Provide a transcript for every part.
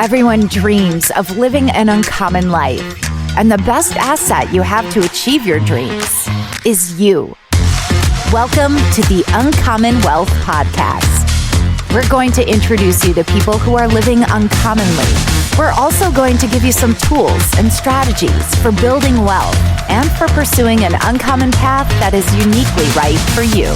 Everyone dreams of living an uncommon life, and the best asset you have to achieve your dreams is you. Welcome to the Uncommon Wealth Podcast. We're going to introduce you to people who are living uncommonly. We're also going to give you some tools and strategies for building wealth and for pursuing an uncommon path that is uniquely right for you.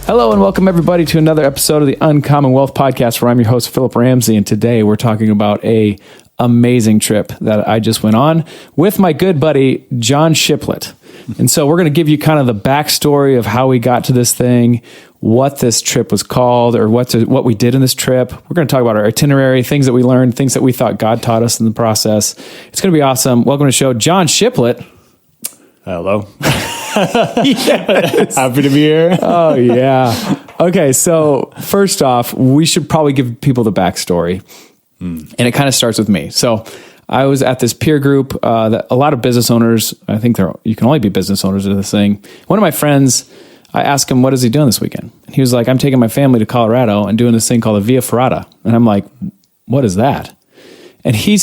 Hello and welcome everybody to another episode of the Uncommon Wealth Podcast, where I'm your host, Phillip Ramsey, and today we're talking about an amazing trip that I just went on with my good buddy, Jon Shiplett. And so we're going to give you kind of the backstory of how we got to this thing, what this trip was called, or what we did in this trip. We're going to talk about our itinerary, things that we learned, things that we thought God taught us in the process. It's going to be awesome. Welcome to the show, Jon Shiplett. Hello. Yes. Happy to be here. Oh, yeah. Okay, so first off, we should probably give people the backstory. And it kind of starts with me. So I was at this peer group that a lot of business owners, I think you can only be business owners of this thing. One of my friends, I asked him, what is he doing this weekend? And he was like, I'm taking my family to Colorado and doing this thing called the Via Ferrata. And I'm like, what is that? And he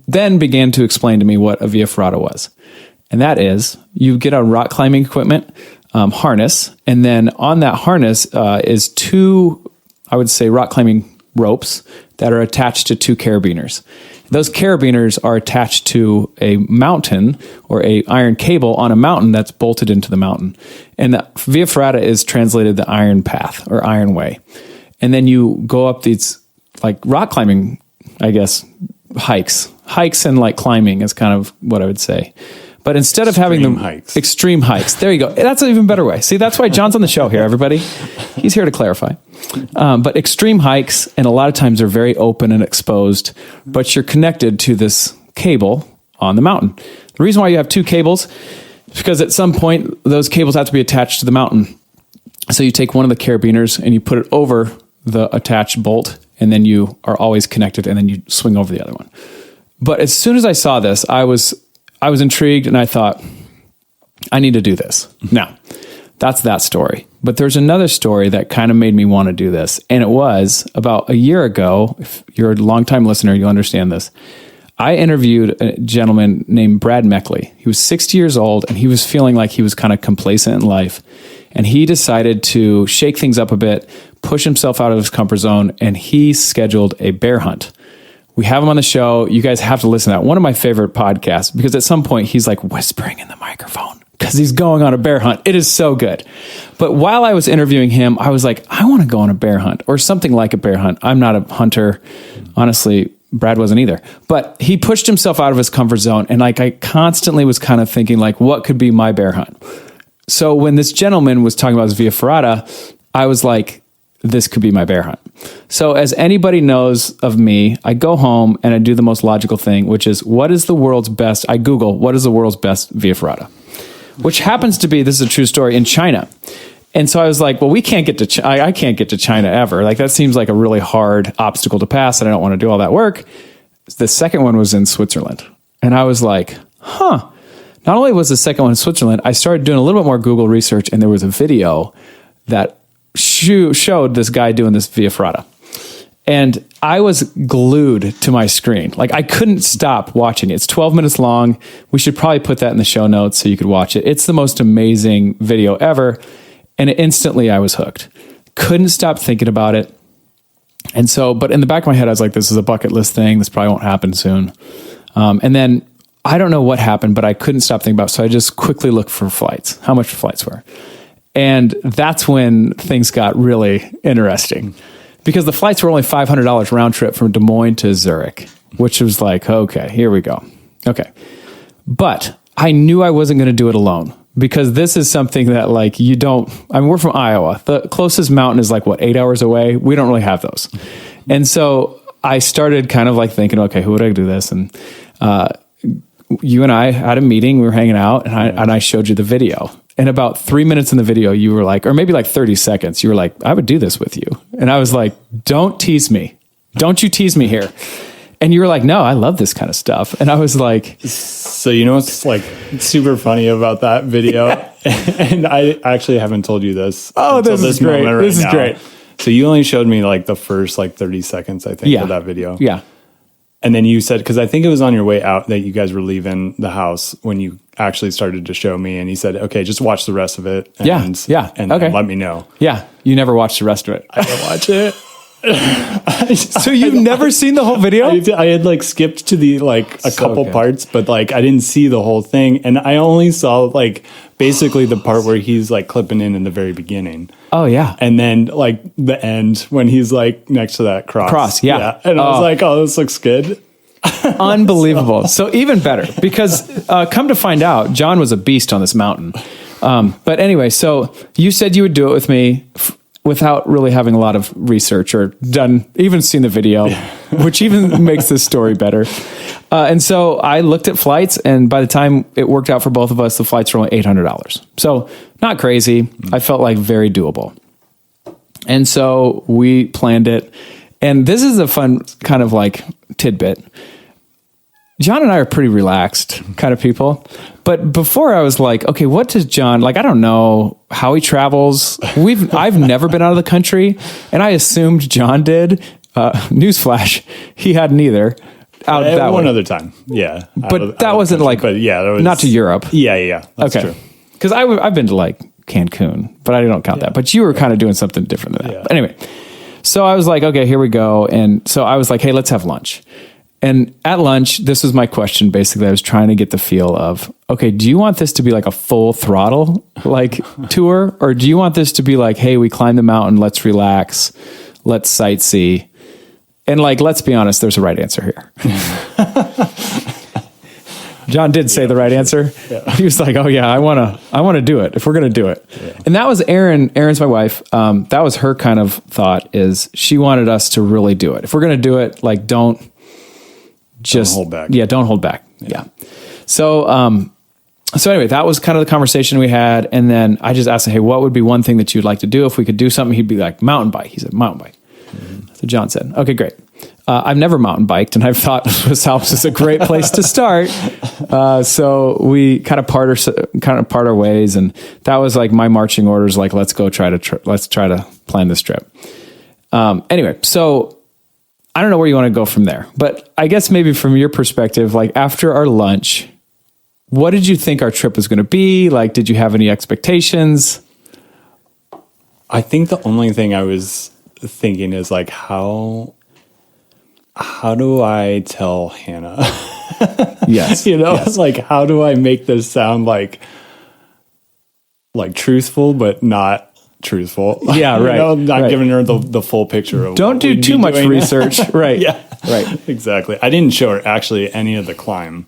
then began to explain to me what a Via Ferrata was. And that is, you get a rock climbing equipment harness, and then on that harness is two, I would say, rock climbing ropes that are attached to two carabiners. Those carabiners are attached to a mountain or a iron cable on a mountain that's bolted into the mountain. And the Via Ferrata is translated the iron path or iron way. And then you go up these like rock climbing, I guess, hikes and like climbing is kind of what I would say. But instead of having them extreme hikes, there you go. That's an even better way. See, that's why Jon's on the show here, everybody. He's here to clarify. But extreme hikes, and a lot of times they're very open and exposed, but you're connected to this cable on the mountain. The reason why you have two cables is because at some point those cables have to be attached to the mountain. So you take one of the carabiners and you put it over the attached bolt, and then you are always connected, and then you swing over the other one. But as soon as I saw this, I was intrigued, and I thought, I need to do this. Now, that's that story. But there's another story that kind of made me want to do this. And it was about a year ago. If you're a longtime listener, you'll understand this. I interviewed a gentleman named Brad Meckley. He was 60 years old, and he was feeling like he was kind of complacent in life. And he decided to shake things up a bit, push himself out of his comfort zone, and he scheduled a bear hunt. We have him on the show. You guys have to listen to that. One of my favorite podcasts, because at some point he's like whispering in the microphone because he's going on a bear hunt. It is so good. But while I was interviewing him, I was like, I want to go on a bear hunt or something like a bear hunt. I'm not a hunter. Honestly, Brad wasn't either. But he pushed himself out of his comfort zone. And like I constantly was kind of thinking like, what could be my bear hunt? So when this gentleman was talking about his Via Ferrata, I was like, this could be my bear hunt. So as anybody knows of me, I go home and I do the most logical thing, which is I Google, what is the world's best Via Ferrata? Which happens to be, this is a true story, in China. And so I was like, well, I can't get to China ever. Like that seems like a really hard obstacle to pass, and I don't want to do all that work. The second one was in Switzerland. And I was like, Not only was the second one in Switzerland, I started doing a little bit more Google research, and there was a video that showed this guy doing this Via Ferrata. And I was glued to my screen. Like I couldn't stop watching it. It's 12 minutes long. We should probably put that in the show notes so you could watch it. It's the most amazing video ever. And instantly I was hooked. Couldn't stop thinking about it. And so, but in the back of my head, I was like, this is a bucket list thing. This probably won't happen soon. And then I don't know what happened, but I couldn't stop thinking about it. So I just quickly looked for flights, how much flights were. And that's when things got really interesting, because the flights were only $500 round trip from Des Moines to Zurich, which was like, okay, here we go. Okay. But I knew I wasn't going to do it alone, because this is something that like we're from Iowa. The closest mountain is like 8 hours away. We don't really have those. And so I started kind of like thinking, okay, who would I do this? And you and I had a meeting, we were hanging out, and I showed you the video. And about 3 minutes in the video, you were like, or maybe like 30 seconds, you were like, I would do this with you. And I was like, don't tease me. Don't you tease me here. And you were like, no, I love this kind of stuff. And I was like, so you know what's like super funny about that video? Yeah. And I actually haven't told you this. Oh, this is great. This is great. So you only showed me like the first like 30 seconds, I think, of that video. Yeah. And then you said, because I think it was on your way out that you guys were leaving the house when you actually started to show me, and he said, okay, just watch the rest of it. And, and okay. let me know. Yeah. You never watched the rest of it. I didn't watch it. So you've never seen the whole video? I had like skipped to the like a couple parts, but like I didn't see the whole thing, and I only saw like basically the part where he's like clipping in the very beginning. Oh yeah, and then like the end when he's like next to that cross. Yeah. And I was like, oh, this looks good. Unbelievable. So even better, because come to find out, Jon was a beast on this mountain. But anyway, so you said you would do it with me without really having a lot of research or even seen the video, which even makes this story better. And so I looked at flights, and by the time it worked out for both of us, the flights were only $800. So not crazy. I felt like very doable. And so we planned it. And this is a fun kind of like tidbit. Jon and I are pretty relaxed kind of people. But before I was like, okay, what does Jon, like, I don't know how he travels. I've never been out of the country, and I assumed Jon did. Newsflash, he hadn't either. Out that one way. other time. Yeah. But that wasn't like, but yeah, that was, not to Europe. Yeah. That's okay. true. Because I've been to like Cancun, but I don't count that. But you were kind of doing something different than that. Yeah. But anyway, so I was like, okay, here we go. And so I was like, hey, let's have lunch. And at lunch, this was my question. Basically, I was trying to get the feel of, okay, do you want this to be like a full throttle like tour? Or do you want this to be like, hey, we climbed the mountain, let's relax, let's sightsee. And like, let's be honest, there's a right answer here. Jon did say the right answer. Yeah. He was like, oh yeah, I want to do it if we're going to do it. Yeah. And that was Erin's my wife. That was her kind of thought, is she wanted us to really do it. If we're going to do it, like, don't hold back. Yeah. Don't hold back. Yeah. So anyway, that was kind of the conversation we had. And then I just asked him, hey, what would be one thing that you'd like to do if we could do something? He'd be like, mountain bike. He said, mountain bike. Mm-hmm. So Jon said, okay, great. I've never mountain biked, and I've thought Swiss Alps is a great place to start. So we kind of part our ways, and that was like my marching orders. Like, let's go let's try to plan this trip. Anyway, so I don't know where you want to go from there, but I guess maybe from your perspective, like after our lunch, what did you think our trip was going to be? Like, did you have any expectations? I think the only thing I was thinking is like, how do I tell Hannah? Yes. Yes. Like, how do I make this sound like truthful, but not truthful? Yeah, right. Not giving her the full picture of don't do too much research. Right. Yeah. Right. Exactly. I didn't show her actually any of the climb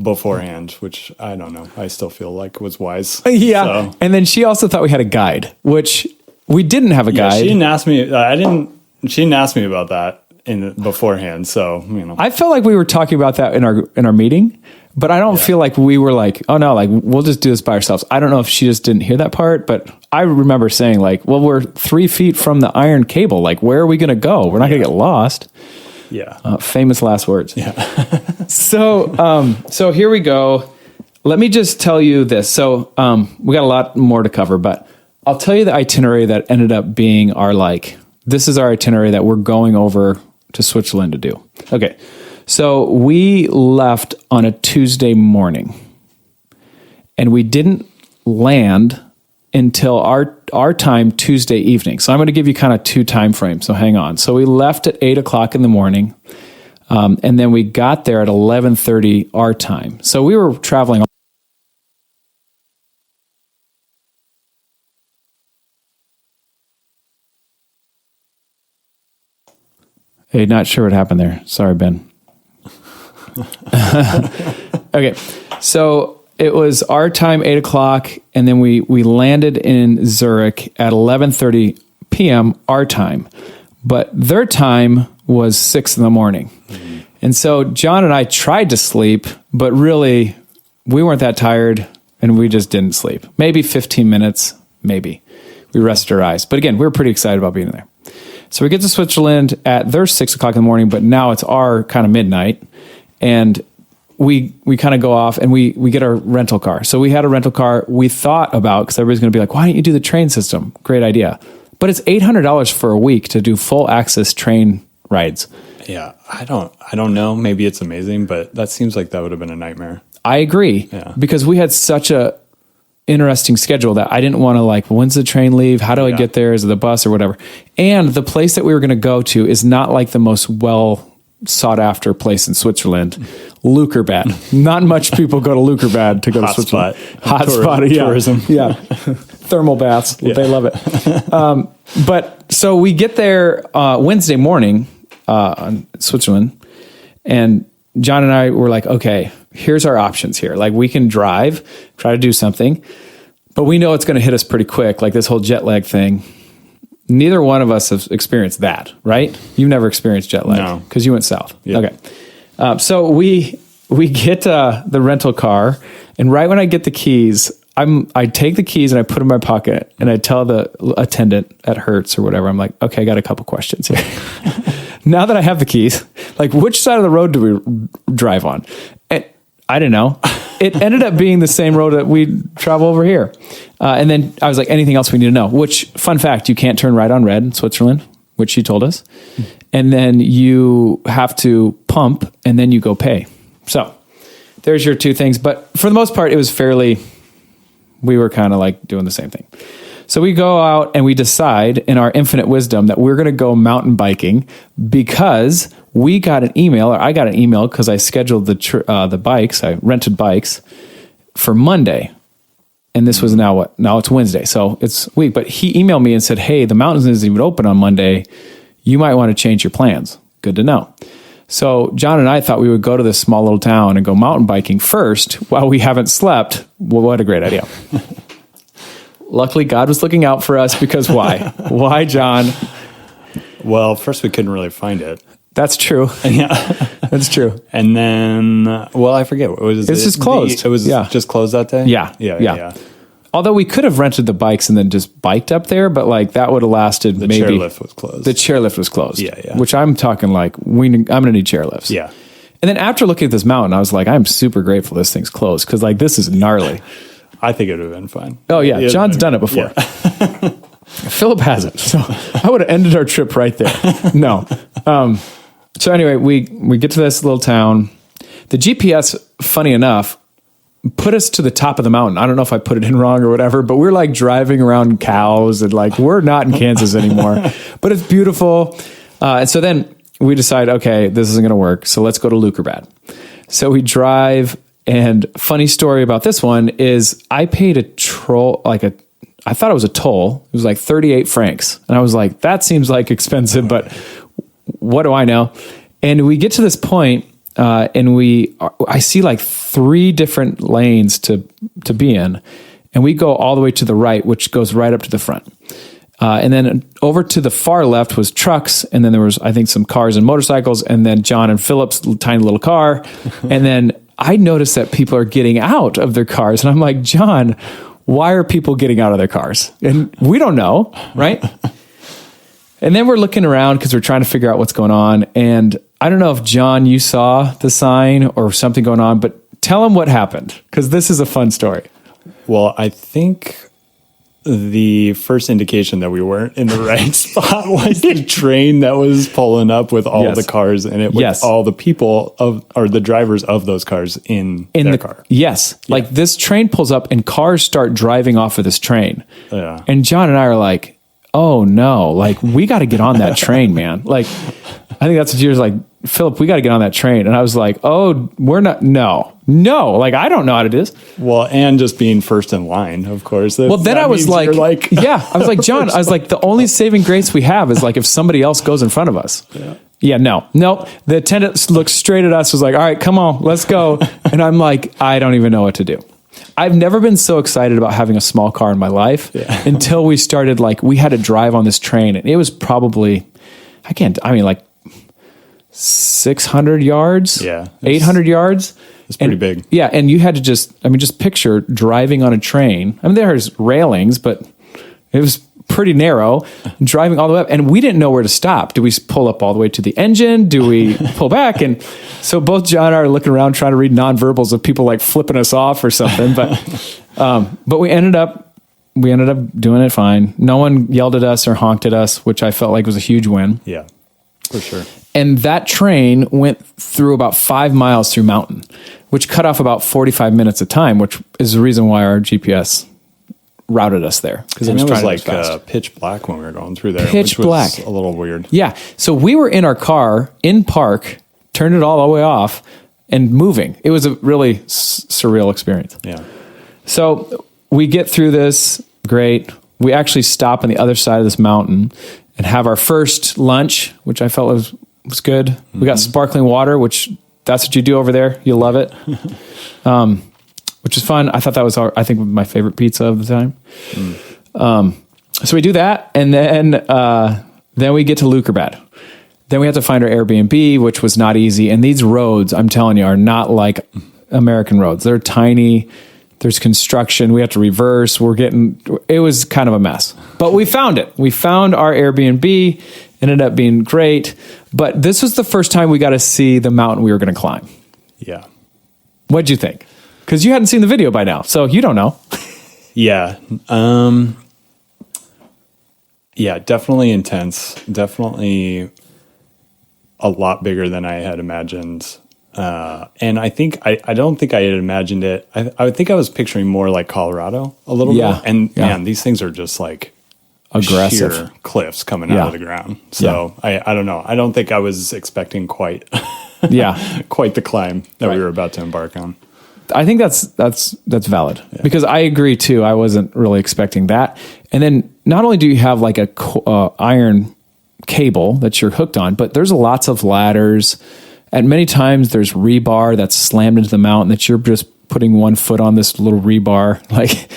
beforehand, which I don't know. I still feel like was wise. Yeah. So. And then she also thought we had a guide, which we didn't have a guide. She didn't ask me. She didn't ask me about that beforehand. So, I felt like we were talking about that in our meeting, but I don't feel like we were like, oh no, like we'll just do this by ourselves. I don't know if she just didn't hear that part, but I remember saying like, well, we're 3 feet from the iron cable. Like, where are we going to go? We're not going to get lost. Yeah. Famous last words. Yeah. So here we go. Let me just tell you this. So, we got a lot more to cover, but I'll tell you the itinerary that ended up being this is our itinerary that we're going over to Switzerland to do. Okay. So we left on a Tuesday morning, and we didn't land until our time Tuesday evening. So I'm going to give you kind of 2 time frames. So hang on. So we left at 8:00 in the morning, and then we got there at 11:30 our time. So we were traveling. Hey, not sure what happened there. Sorry, Ben. Okay, so it was our time, 8:00, and then we landed in Zurich at 11:30 p.m. our time, but their time was 6 in the morning. Mm-hmm. And so Jon and I tried to sleep, but really we weren't that tired, and we just didn't sleep. Maybe 15 minutes, maybe. We rested our eyes. But again, we were pretty excited about being there. So we get to Switzerland at their 6:00 in the morning, but now it's our kind of midnight. And we kind of go off and we get our rental car. So we had a rental car we thought about, because everybody's going to be like, why don't you do the train system? Great idea. But it's $800 for a week to do full access train rides. Yeah, I don't know. Maybe it's amazing, but that seems like that would have been a nightmare. I agree. Yeah. Because we had such a interesting schedule that I didn't want to like, when's the train leave? How do I get there? Is it the bus or whatever? And the place that we were going to go to is not like the most well sought after place in Switzerland, Leukerbad. Not much people go to Leukerbad to go to Switzerland. Hotspot, yeah. Tourism. Yeah. Thermal baths. Yeah. They love it. But so we get there Wednesday morning in Switzerland, and Jon and I were like, okay, here's our options here. Like we can drive, try to do something, but we know it's going to hit us pretty quick. Like this whole jet lag thing. Neither one of us have experienced that, right? You've never experienced jet lag because you went south. Yep. Okay. So we get the rental car, and right when I get the keys, I take the keys and I put them in my pocket, and I tell the attendant at Hertz or whatever, I'm like, okay, I got a couple questions here. Now that I have the keys, like which side of the road do we drive on? And I didn't know. It ended up being the same road that we travel over here. And then I was like, anything else we need to know? Which, fun fact, you can't turn right on red in Switzerland, which she told us. And then you have to pump, and then you go pay. So there's your two things. But for the most part, it was we were kind of like doing the same thing. So we go out and we decide in our infinite wisdom that we're going to go mountain biking because we got an email, or I got an email because I scheduled the bikes. I rented bikes for Monday. And this was now it's Wednesday. So it's week. But he emailed me and said, hey, the mountains isn't even open on Monday. You might want to change your plans. Good to know. So Jon and I thought we would go to this small little town and go mountain biking first while we haven't slept. Well, what a great idea. Luckily, God was looking out for us because why? Why, Jon? Well, first we couldn't really find it. That's true. Yeah, that's true. And then, I forget. It's just closed. It was just closed that day? Yeah. Although we could have rented the bikes and then just biked up there, but like that would have lasted the maybe. The chairlift was closed. The chairlift was closed. Yeah. Which I'm talking like, I'm going to need chairlifts. Yeah. And then after looking at this mountain, I was like, I'm super grateful this thing's closed because like this is gnarly. I think it would have been fine. Oh, yeah. Jon's done it before. Yeah. Phillip hasn't. So I would have ended our trip right there. No. So anyway, we get to this little town. The GPS, funny enough, put us to the top of the mountain. I don't know if I put it in wrong or whatever, but we're like driving around cows and like we're not in Kansas anymore. But it's beautiful. And so then we decide, okay, this isn't going to work. So let's go to Leukerbad. So we drive. And funny story about this one is I paid I thought it was a toll. It was like 38 francs. And I was like, that seems like expensive, but what do I know? And we get to this point, and I see like 3 different lanes to be in. And we go all the way to the right, which goes right up to the front. And then over to the far left was trucks. And then there was, I think, some cars and motorcycles. And then Jon and Philip's tiny little car. And then I noticed that people are getting out of their cars. And I'm like, Jon, why are people getting out of their cars? And we don't know, right? And then we're looking around because we're trying to figure out what's going on. And I don't know if, Jon, you saw the sign or something going on, but tell them what happened because this is a fun story. Well, I think the first indication that we weren't in the right spot was the train that was pulling up with all the cars in it, with all the people or the drivers of those cars in their car. Yes. Yeah. Like this train pulls up and cars start driving off of this train. Yeah. And Jon and I are like, oh no, like we got to get on that train, man. Like, I think that's what you was like, Phillip, we got to get on that train. And I was like, oh, we're not, no, like, I don't know how it is. Well, and just being first in line, of course. Well, then I was like, yeah, I was like, Jon, I was like, the only saving grace we have is like, if somebody else goes in front of us. Yeah, no. The attendant looked straight at us, was like, all right, come on, let's go. And I'm like, I don't even know what to do. I've never been so excited about having a small car in my life until we started, like, we had to drive on this train. And it was probably, like 600 yards, 800 yards. It's pretty big. Yeah. And you had to just picture driving on a train. I mean, there's railings, but it was pretty narrow, driving all the way up. And we didn't know where to stop. Do we pull up all the way to the engine? Do we pull back? And so both Jon and I are looking around trying to read nonverbals of people like flipping us off or something. But we ended up we ended up doing it fine. No one yelled at us or honked at us, which I felt like was a huge win. Yeah, for sure. And that train went through about 5 miles through mountain, which cut off about 45 minutes of time, which is the reason why our GPS routed us there. Because it was like pitch black when we were going through there. Pitch black. A little weird. Yeah. So we were in our car in park, turned it all the way off and moving. It was a really surreal experience. Yeah. So we get through this. Great. We actually stop on the other side of this mountain and have our first lunch, which I felt was good. Mm-hmm. We got sparkling water, which that's what you do over there. You'll love it. Which is fun. I thought that was I think my favorite pizza of the time. So we do that. And then we get to Lukerbad. Then we have to find our Airbnb, which was not easy. And these roads, I'm telling you, are not like American roads. They're tiny. There's construction. We have to reverse. It was kind of a mess, but we found it. We found our Airbnb. Ended up being great. But this was the first time we got to see the mountain we were going to climb. Yeah. What'd you think? Because you hadn't seen the video by now, so you don't know. Yeah. Yeah, definitely intense. Definitely a lot bigger than I had imagined. And I don't think I had imagined it. I think I was picturing more like Colorado a little bit. And man, these things are just like aggressive sheer cliffs coming out of the ground. So I don't know. I don't think I was expecting quite the climb that we were about to embark on. I think that's valid because I agree too. I wasn't really expecting that. And then not only do you have like a iron cable that you're hooked on, but there's lots of ladders. And many times there's rebar that's slammed into the mountain that you're just putting one foot on this little rebar. Like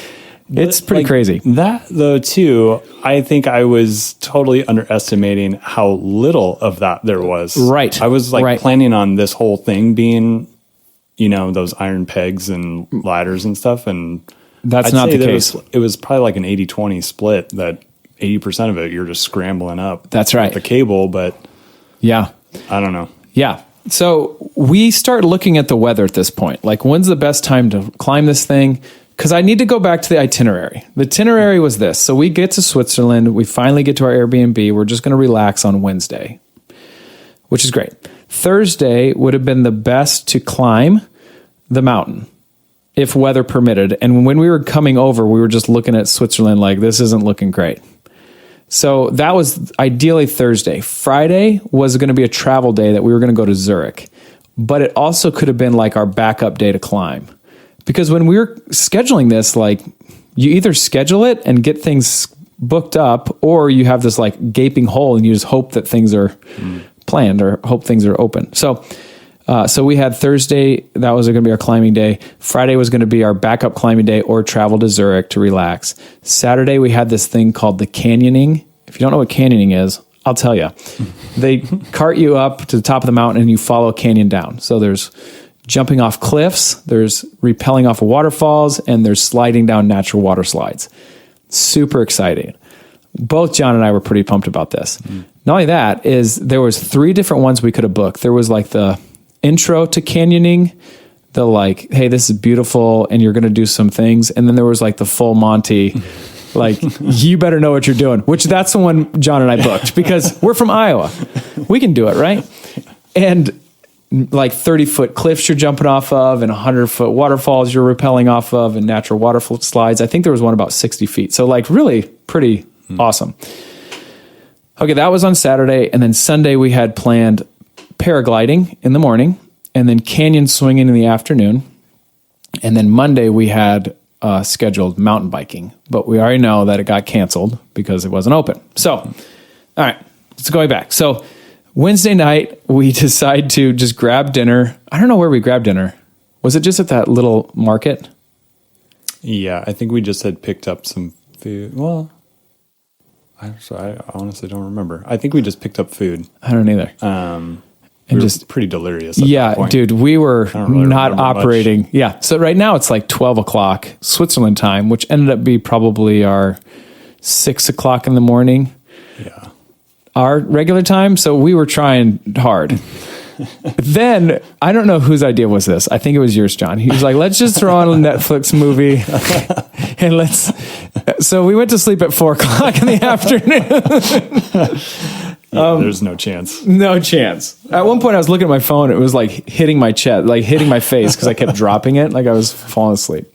it's pretty crazy. That though too, I think I was totally underestimating how little of that there was. Right. I was planning on this whole thing being, those iron pegs and ladders and stuff. And that's not the case. It was probably like an 80-20 split that 80% of it, you're just scrambling up. That's right. The cable, but yeah, I don't know. Yeah. So we start looking at the weather at this point. Like, when's the best time to climb this thing? Because I need to go back to the itinerary. The itinerary was this. So we get to Switzerland. We finally get to our Airbnb. We're just going to relax on Wednesday, which is great. Thursday would have been the best to climb the mountain if weather permitted. And when we were coming over, we were just looking at Switzerland like, this isn't looking great. So that was ideally Thursday. Friday was going to be a travel day that we were going to go to Zurich, but it also could have been like our backup day to climb. Because when we were scheduling this, like you either schedule it and get things booked up, or you have this like gaping hole and you just hope that things are planned or hope things are open. So we had Thursday, that was going to be our climbing day. Friday was going to be our backup climbing day or travel to Zurich to relax. Saturday, we had this thing called the canyoning. If you don't know what canyoning is, I'll tell you. They cart you up to the top of the mountain and you follow a canyon down. So there's jumping off cliffs, there's rappelling off of waterfalls, and there's sliding down natural water slides. Super exciting. Both John and I were pretty pumped about this. Not only that, is there was 3 different ones we could have booked. There was like the intro to canyoning, the like, hey, this is beautiful and you're going to do some things. And then there was like the full Monty, like, you better know what you're doing, which that's the one John and I booked because we're from Iowa. We can do it, right? And like 30-foot cliffs you're jumping off of and 100-foot waterfalls you're rappelling off of and natural waterfall slides. I think there was one about 60 feet. So like really pretty awesome. Okay, that was on Saturday. And then Sunday we had planned paragliding in the morning and then canyon swinging in the afternoon. And then Monday we had scheduled mountain biking, but we already know that it got canceled because it wasn't open. So, all right, let's go back. So Wednesday night, we decide to just grab dinner. I don't know where we grabbed dinner. Was it just at that little market? Yeah, I think we just had picked up some food. Well, I honestly don't remember. I think we just picked up food. I don't either. We were just pretty delirious. Yeah, dude, we were not operating. Much. Yeah. So right now it's like 12 o'clock Switzerland time, which ended up being probably our 6 o'clock in the morning. Yeah. Our regular time. So we were trying hard. then I don't know whose idea was this. I think it was yours, John. He was like, let's just throw on a Netflix movie and so we went to sleep at 4:00 in the afternoon. There's no chance. No chance. At one point I was looking at my phone. It was like hitting my chest, like hitting my face because I kept dropping it. Like I was falling asleep.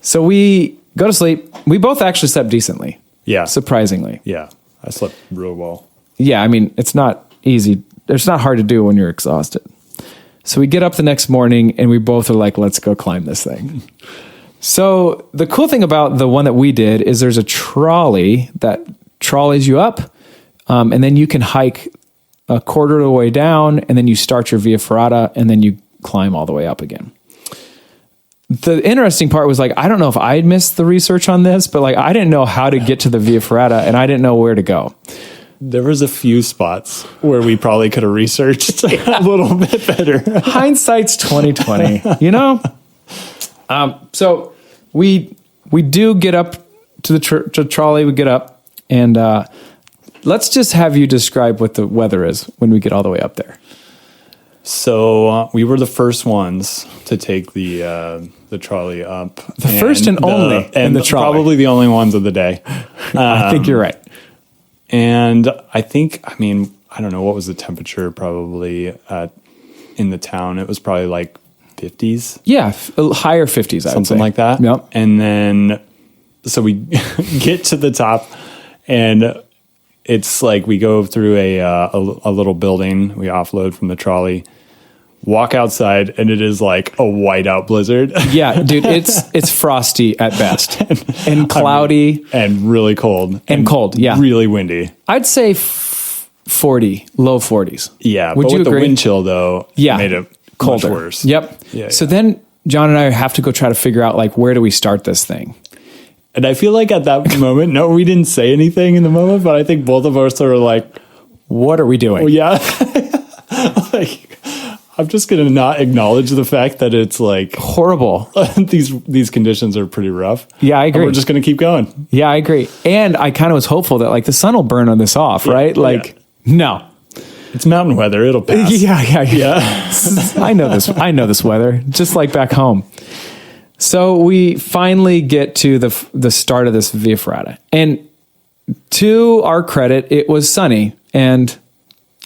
So we go to sleep. We both actually slept decently. Yeah. Surprisingly. Yeah. I slept real well. Yeah. I mean, it's not easy. It's not hard to do when you're exhausted. So we get up the next morning and we both are like, let's go climb this thing. So the cool thing about the one that we did is there's a trolley that trolleys you up. And then you can hike a quarter of the way down and then you start your Via Ferrata and then you climb all the way up again. The interesting part was like, I don't know if I'd missed the research on this, but like, I didn't know how to get to the Via Ferrata and I didn't know where to go. There was a few spots where we probably could have researched a little bit better. Hindsight's 2020, you know? So we do get up to the trolley, we get up and, let's just have you describe what the weather is when we get all the way up there. So we were the first ones to take the trolley up. The first and only in the trolley. Probably the only ones of the day. I think you're right. And I think, I mean, I don't know, what was the temperature probably in the town? It was probably like 50s. Yeah, higher 50s, I would say. Something like that. Yep. And then, so we get to the top and it's like we go through a little building, we offload from the trolley, walk outside, and it is like a whiteout blizzard. Yeah, dude, it's frosty at best and cloudy. And really cold. And cold, yeah. Really windy. I'd say 40, low 40s. Yeah, Would but you with agree? the wind chill, though, yeah, made it colder. much worse. Yep. Yeah, so then John and I have to go try to figure out, like, where do we start this thing? And I feel like at that moment, no, we didn't say anything in the moment, but I think both of us were like, what are we doing? oh, yeah. Like, I'm just going to not acknowledge the fact that it's like horrible. These conditions are pretty rough. Yeah, I agree. And we're just going to keep going. Yeah, I agree. And I kind of was hopeful that like the sun will burn on this off, right? Like, no. It's mountain weather. It'll pass. Yeah. I know this weather, just like back home. So we finally get to the start of this Via Ferrata. And to our credit, it was sunny and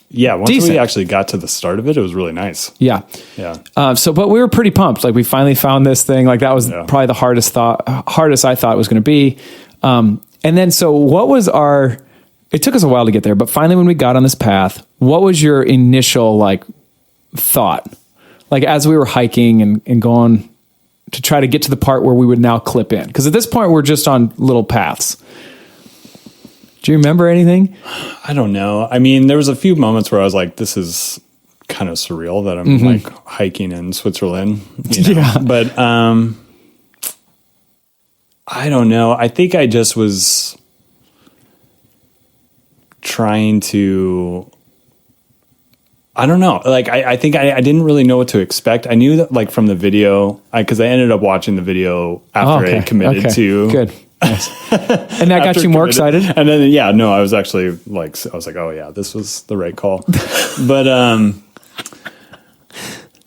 yeah, once decent. We actually got to the start of it, it was really nice. Yeah. Yeah. But we were pretty pumped. Like we finally found this thing. Like that was probably the hardest I thought it was going to be. And then, so what was it took us a while to get there, but finally when we got on this path, what was your initial like thought? Like as we were hiking and going to try to get to the part where we would now clip in. Because at this point, we're just on little paths. Do you remember anything? I don't know. I mean, there was a few moments where I was like, this is kind of surreal that I'm like hiking in Switzerland. You know? Yeah. But I don't know. I think I just was trying to... I don't know. Like, I think I didn't really know what to expect. I knew that, like, from the video, because I ended up watching the video after I committed to. Good. Nice. And that got you more excited? And then, I was actually like, oh yeah, this was the right call. But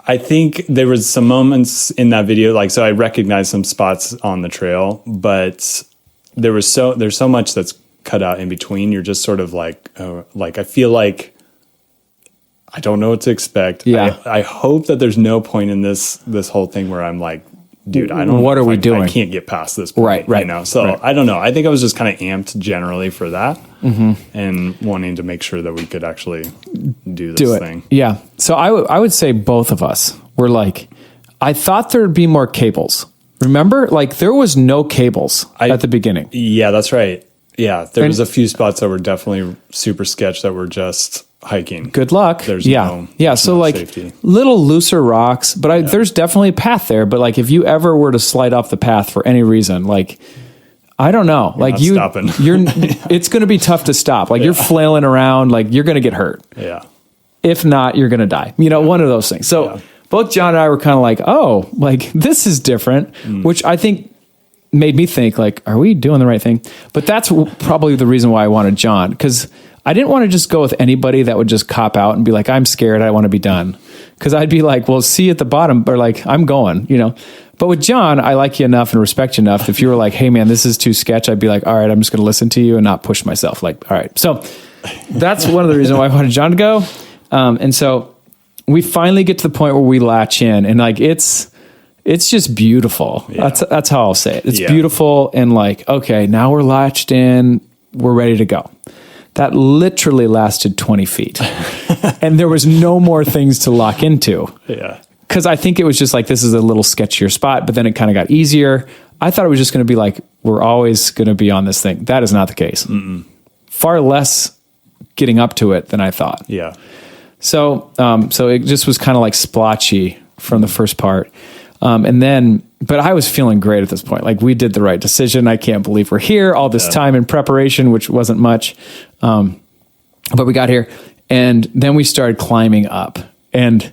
I think there was some moments in that video, like, so I recognized some spots on the trail, but there's so much that's cut out in between. You're just sort of like I feel like I don't know what to expect. Yeah. I hope that there's no point in this whole thing where I'm like, dude, I don't know. What are we doing? I can't get past this point. Right. You know? So I don't know. I think I was just kind of amped generally for that and wanting to make sure that we could actually do this thing. Yeah. So I would say both of us were like, I thought there'd be more cables. Remember? Like there was no cables at the beginning. Yeah, that's right. Yeah. There was a few spots that were definitely super sketch that were just hiking. Good luck. There's so no like safety. Little looser rocks, but there's definitely a path there. But like if you ever were to slide off the path for any reason, like I don't know, like stopping. It's going to be tough to stop. Like you're flailing around, like you're going to get hurt. Yeah. If not, you're going to die. You know, one of those things. So both John and I were kind of like, oh, like this is different, which I think made me think like, are we doing the right thing? But that's probably the reason why I wanted John, because I didn't want to just go with anybody that would just cop out and be like, I'm scared, I want to be done. Because I'd be like, well, see you at the bottom, or like, I'm going, you know. But with Jon, I like you enough and respect you enough. If you were like, hey man, this is too sketch, I'd be like, all right, I'm just going to listen to you and not push myself. Like, all right. So that's one of the reasons why I wanted Jon to go. And so we finally get to the point where we latch in, and like, it's just beautiful. Yeah. That's how I'll say it. It's beautiful. And like, okay, now we're latched in, we're ready to go. That literally lasted 20 feet. And there was no more things to lock into. Yeah. Because I think it was just like, this is a little sketchier spot, but then it kind of got easier. I thought it was just going to be like, we're always going to be on this thing. That is not the case. Mm-mm. Far less getting up to it than I thought. Yeah. So it just was kind of like splotchy from the first part. But I was feeling great at this point. Like, we did the right decision. I can't believe we're here. All this time in preparation, which wasn't much. But we got here, and then we started climbing up. And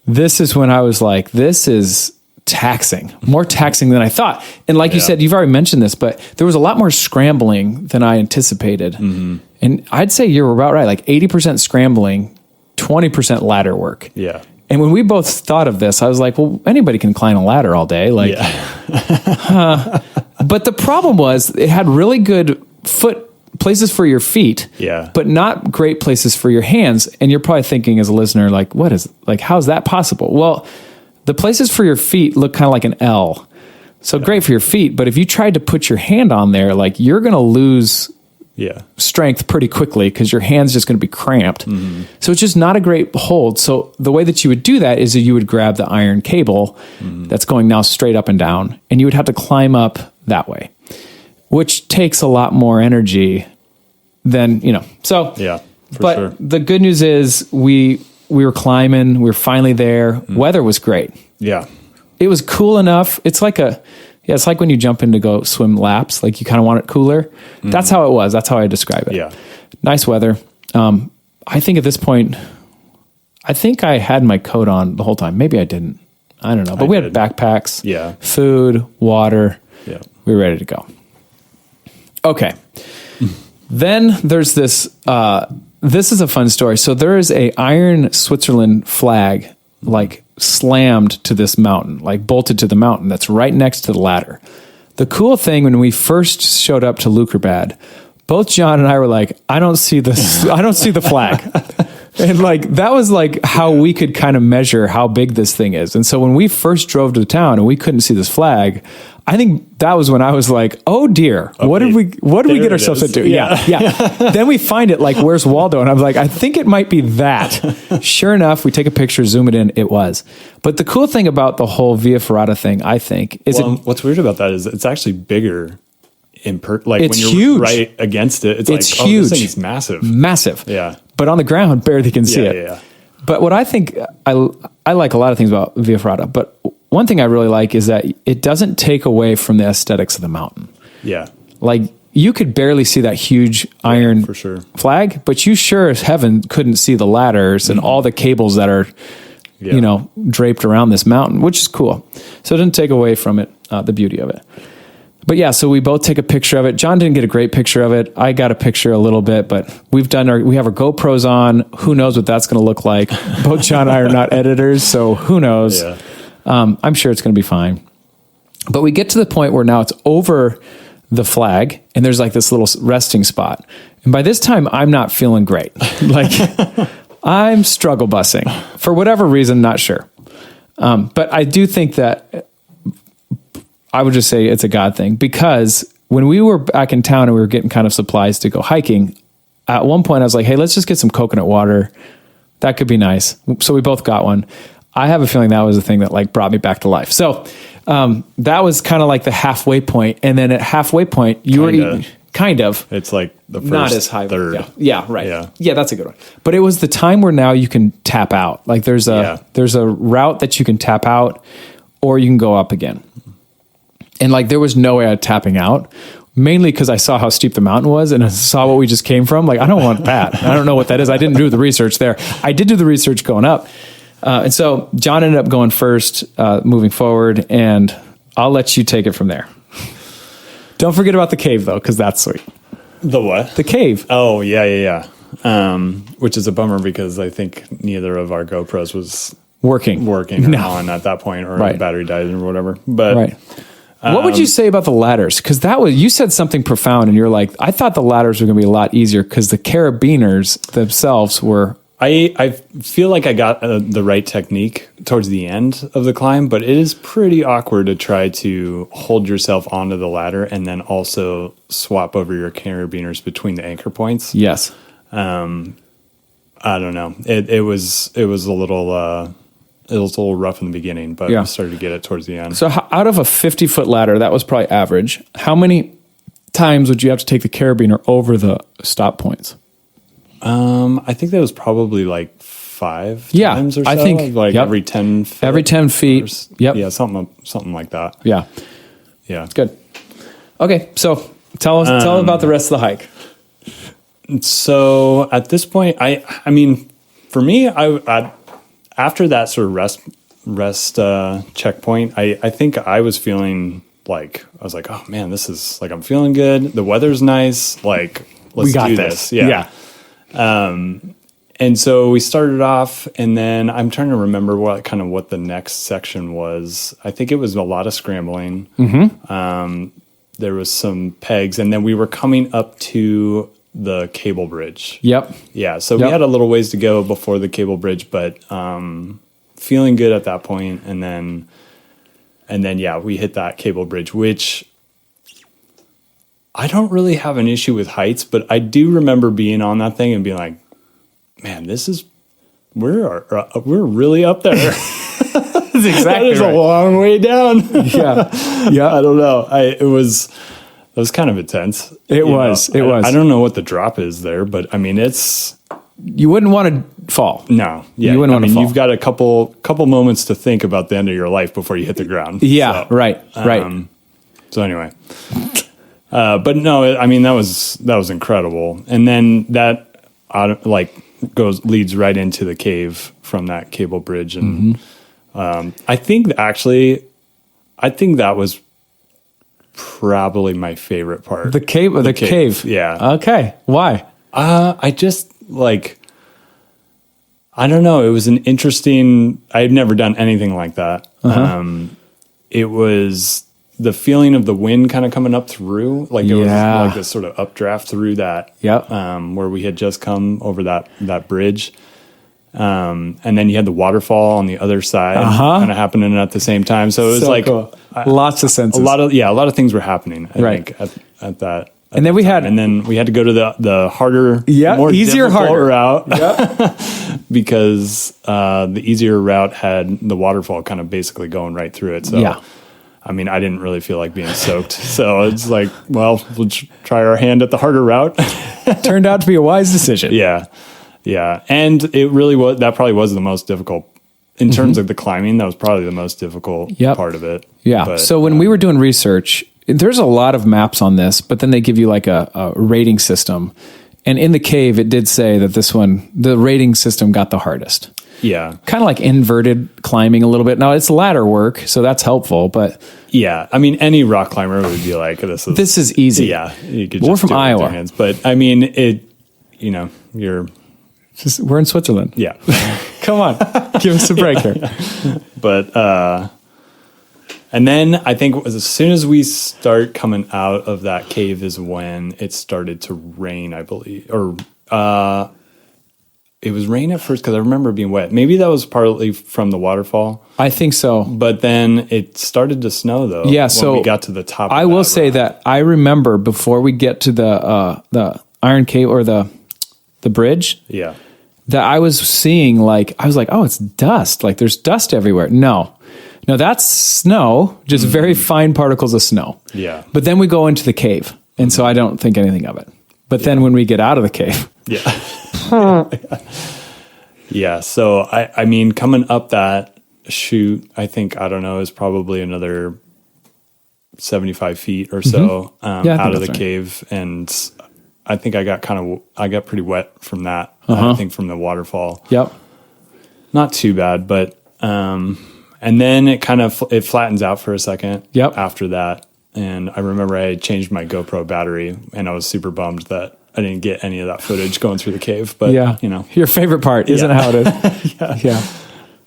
this is when I was like, this is taxing, more taxing than I thought. And like you said, you've already mentioned this, but there was a lot more scrambling than I anticipated. Mm-hmm. And I'd say you were about right, like 80% scrambling, 20% ladder work. Yeah. And when we both thought of this, I was like, well, anybody can climb a ladder all day. Like, But the problem was it had really good places for your feet, but not great places for your hands. And you're probably thinking as a listener, like, how's that possible? Well, the places for your feet look kind of like an L. So great for your feet. But if you tried to put your hand on there, like, you're going to lose strength pretty quickly because your hand's just going to be cramped. Mm-hmm. So it's just not a great hold. So the way that you would do that is that you would grab the iron cable that's going now straight up and down, and you would have to climb up that way, which takes a lot more energy than, you know. So, but sure. The good news is we were climbing, we were finally there. Weather was great. Yeah. It was cool enough. It's like it's like when you jump in to go swim laps, like you kind of want it cooler. Mm-hmm. That's how it was. That's how I describe it. Yeah. Nice weather. I think at this point, I think I had my coat on the whole time. Maybe I didn't. I don't know. But we had backpacks, food, water. Yeah. We were ready to go. Okay. Then there's this, this is a fun story. So there is a iron Switzerland flag, like slammed to this mountain, like bolted to the mountain that's right next to the ladder. The cool thing, when we first showed up to Lukerbad, both Jon and I were like, I don't see this. I don't see the flag. And like, that was like how we could kind of measure how big this thing is. And so when we first drove to the town and we couldn't see this flag, I think that was when I was like, oh dear, okay, what did we get ourselves into? Yeah. Then we find it like, where's Waldo? And I was like, I think it might be that. Sure enough, we take a picture, zoom it in, it was. But the cool thing about the whole Via Ferrata thing, I think, is what's weird about that is it's actually bigger like it's when you're huge. Right against it. It's like, huge. This thing is massive. Massive. Yeah. But on the ground, barely can see it. Yeah. But what I think, I like a lot of things about Via Ferrata, but one thing I really like is that it doesn't take away from the aesthetics of the mountain. Yeah. Like, you could barely see that huge iron for sure. flag, but you sure as heaven couldn't see the ladders and all the cables that are, draped around this mountain, which is cool. So it didn't take away from it, the beauty of it. But yeah, so we both take a picture of it. Jon didn't get a great picture of it. I got a picture a little bit, but we have our GoPros on. Who knows what that's going to look like? Both Jon and I are not editors, so who knows? Yeah. I'm sure it's going to be fine. But we get to the point where now it's over the flag, and there's like this little resting spot. And by this time, I'm not feeling great. Like, I'm struggle bussing for whatever reason, not sure. But I do think that I would just say it's a God thing, because when we were back in town and we were getting kind of supplies to go hiking, at one point I was like, hey, let's just get some coconut water. That could be nice. So we both got one. I have a feeling that was the thing that like brought me back to life. So that was kind of like the halfway point. And then at halfway point, you were eating. Kind of. It's like the first not as high, third. Yeah, right. Yeah, that's a good one. But it was the time where now you can tap out. Like there's a route that you can tap out, or you can go up again. And like, there was no way of tapping out, mainly because I saw how steep the mountain was and I saw what we just came from. Like, I don't want that. I don't know what that is. I didn't do the research there. I did do the research going up. And so Jon ended up going first, moving forward, and I'll let you take it from there. Don't forget about the cave though, because that's sweet. The what? The cave. Oh, yeah. which is a bummer because I think neither of our GoPros was working or on at that point, or the battery died or whatever. But what would you say about the ladders? Because you said something profound, and you're like, I thought the ladders were going to be a lot easier because the carabiners themselves were. I feel like I got the right technique towards the end of the climb, but it is pretty awkward to try to hold yourself onto the ladder and then also swap over your carabiners between the anchor points. Yes. I don't know. It was a little rough in the beginning, but I started to get it towards the end. So out of a 50-foot ladder, that was probably average. How many times would you have to take the carabiner over the stop points? I think that was probably like 5 times or so. I think like every 10 feet. Every 10 feet. Yep. Yeah, something like that. Yeah. Yeah. Good. Okay, so tell us about the rest of the hike. So at this point, I mean, for me, I after that sort of rest checkpoint, I think I was feeling like, I was like, oh man, this is like, I'm feeling good. The weather's nice. Like, let's do this. Yeah. And so we started off, and then I'm trying to remember what the next section was. I think it was a lot of scrambling. Mm-hmm. There was some pegs, and then we were coming up to the cable bridge. Yep. Yeah. So we had a little ways to go before the cable bridge, but feeling good at that point. And then we hit that cable bridge, which I don't really have an issue with heights, but I do remember being on that thing and being like, man, we're really up there. That's exactly that is a long way down. Yeah. I don't know. It was kind of intense. It was. I don't know what the drop is there, but I mean, you wouldn't want to fall. No. Yeah. You wouldn't want to fall. You've got a couple moments to think about the end of your life before you hit the ground. Yeah. So, right. So anyway, but no, I mean, that was incredible. And then that leads right into the cave from that cable bridge. And, I think that was probably my favorite part. The cave. Yeah. Okay. Why? I just I don't know. It was an interesting, I've never done anything like that. It was the feeling of the wind kind of coming up through, like it was like this sort of updraft through that, where we had just come over that bridge. And then you had the waterfall on the other side kind of happening at the same time. So it was cool. Lots of senses. A lot of things were happening, I think, at that. And then we had to go to the harder, more easier route, because the easier route had the waterfall kind of basically going right through it. So, I mean, I didn't really feel like being soaked. So it's like, well, we'll try our hand at the harder route. Turned out to be a wise decision. Yeah. And it really was, that probably was the most difficult in terms of the climbing. That was probably the most difficult part of it. Yeah. But, so when we were doing research, there's a lot of maps on this, but then they give you like a rating system. And in the cave, it did say that the rating system got the hardest. Yeah. Kind of like inverted climbing a little bit. Now it's ladder work, so that's helpful, but yeah, I mean, any rock climber would be like, this is easy. Yeah. You could we're from Iowa. Hands. But I mean, we're in Switzerland. Yeah. Come on. Give us a break here. But, and then I think as soon as we start coming out of that cave is when it started to rain, I believe. Or it was rain at first because I remember being wet. Maybe that was partly from the waterfall. I think so. But then it started to snow, though. Yeah, so when we got to the top. I will say that I remember before we get to the Iron Cave or the bridge. Yeah. That I was seeing I was like, oh, it's dust. Like there's dust everywhere. No, that's snow, just very fine particles of snow. Yeah. But then we go into the cave. And so I don't think anything of it. But then when we get out of the cave. Yeah. Yeah. So I mean, coming up that chute, I think, I don't know, is probably another 75 feet or so out of the cave. And I think I got pretty wet from that. I think from the waterfall. Yep. Not too bad, but and then it flattens out for a second. Yep. After that, and I remember I changed my GoPro battery, and I was super bummed that didn't get any of that footage going through the cave, but your favorite part, isn't it how it is? Yeah.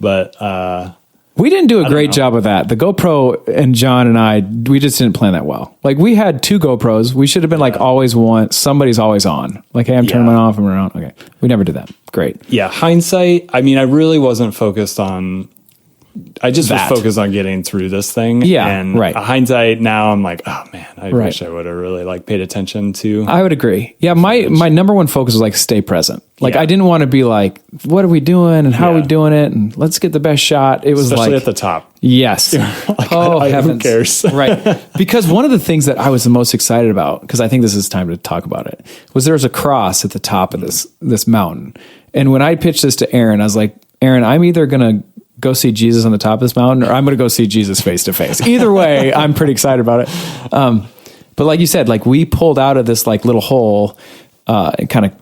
But, we didn't do a great job of that. The GoPro and John and I, we just didn't plan that well. Like we had 2 GoPros. We should have been like always one. Somebody's always on. Like, hey, I'm turning mine off and we're on. Okay. We never did that. Great. Yeah. Hindsight. I mean, I really wasn't focused on, I just was focused on getting through this thing. Yeah. And hindsight now I'm like, oh man, I wish I would have really like paid attention to. I would agree. Yeah. My number one focus was like stay present. Like I didn't want to be like, what are we doing and how are we doing it? And let's get the best shot. It was especially like at the top. Yes. Like, who cares? Right. Because one of the things that I was the most excited about, because I think this is time to talk about it, was there was a cross at the top of this mountain. And when I pitched this to Aaron, I was like, Aaron, I'm either going to go see Jesus on the top of this mountain, or I'm going to go see Jesus face to face. Either way, I'm pretty excited about it. But like you said, like we pulled out of this like little hole, kind of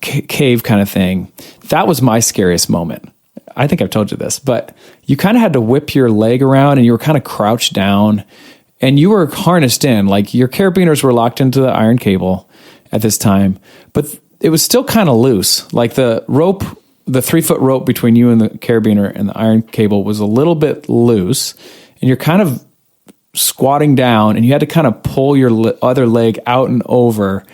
cave kind of thing. That was my scariest moment. I think I've told you this, but you kind of had to whip your leg around and you were kind of crouched down and you were harnessed in, like your carabiners were locked into the iron cable at this time, but it was still kind of loose. Like the rope, the 3-foot rope between you and the carabiner and the iron cable was a little bit loose, and you're kind of squatting down and you had to kind of pull your other leg out and over.